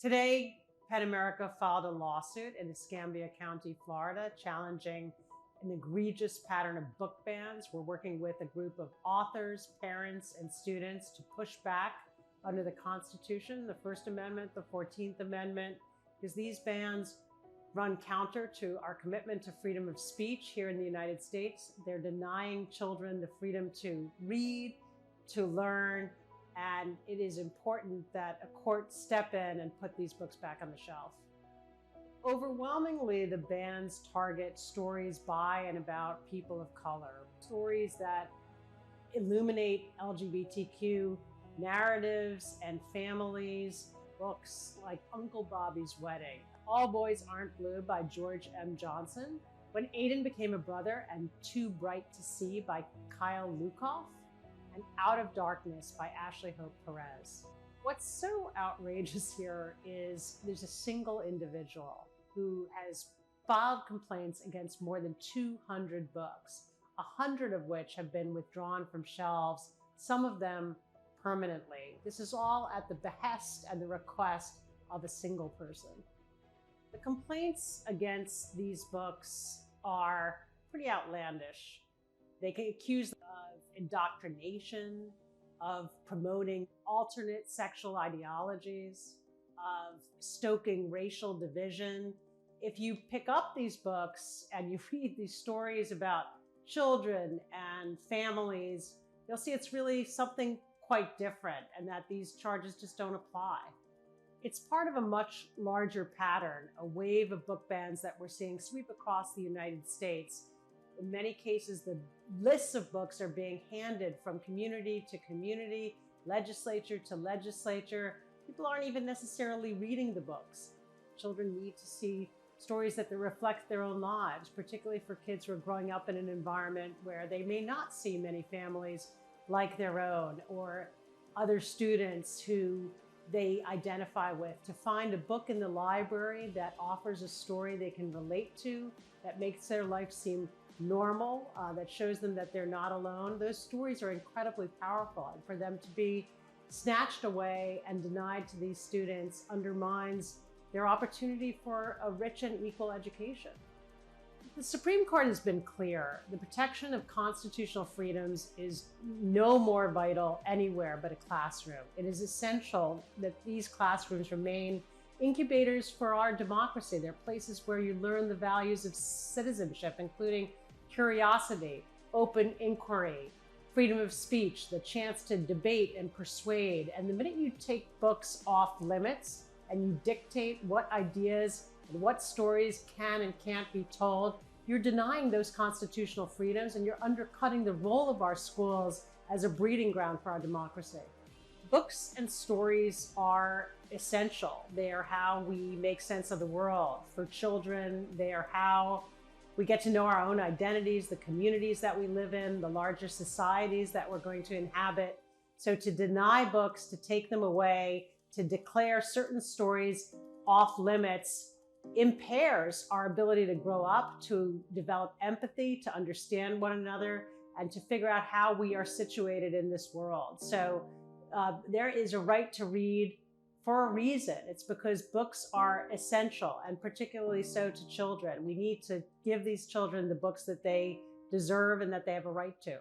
Today, PEN America filed a lawsuit in Escambia County, Florida, challenging an egregious pattern of book bans. We're working with a group of authors, parents, and students to push back under the Constitution, the First Amendment, the 14th Amendment, because these bans run counter to our commitment to freedom of speech here in the United States. They're denying children the freedom to read, to learn, and it is important that a court step in and put these books back on the shelf. Overwhelmingly, the bans target stories by and about people of color, stories that illuminate LGBTQ narratives and families, books like Uncle Bobby's Wedding, All Boys Aren't Blue by George M. Johnson, When Aiden Became a Brother and Too Bright to See by Kyle Lukoff, and Out of Darkness by Hope Pérez. What's so outrageous here is there's a single individual who has filed complaints against more than 200 books, 100 of which have been withdrawn from shelves, some of them permanently. This is all at the behest and the request of a single person. The complaints against these books are pretty outlandish. They can accuse of indoctrination, of promoting alternate sexual ideologies, of stoking racial division. If you pick up these books and you read these stories about children and families, you'll see it's really something quite different and that these charges just don't apply. It's part of a much larger pattern, a wave of book bans that we're seeing sweep across the United States. In many cases, the lists of books are being handed from community to community, legislature to legislature. People aren't even necessarily reading the books. Children need to see stories that reflect their own lives, particularly for kids who are growing up in an environment where they may not see many families like their own or other students who they identify with. To find a book in the library that offers a story they can relate to, that makes their life seem normal, that shows them that they're not alone, those stories are incredibly powerful. And for them to be snatched away and denied to these students undermines their opportunity for a rich and equal education. The Supreme Court has been clear. The protection of constitutional freedoms is no more vital anywhere but a classroom. It is essential that these classrooms remain incubators for our democracy. They're places where you learn the values of citizenship, including curiosity, open inquiry, freedom of speech, the chance to debate and persuade. And the minute you take books off limits and you dictate what ideas and what stories can and can't be told, you're denying those constitutional freedoms and you're undercutting the role of our schools as a breeding ground for our democracy. Books and stories are essential. They are how we make sense of the world. For children, they are how we get to know our own identities, the communities that we live in, the larger societies that we're going to inhabit. So to deny books, to take them away, to declare certain stories off limits impairs our ability to grow up, to develop empathy, to understand one another, and to figure out how we are situated in this world. So there is a right to read for a reason. It's because books are essential, and particularly so to children. We need to give these children the books that they deserve and that they have a right to.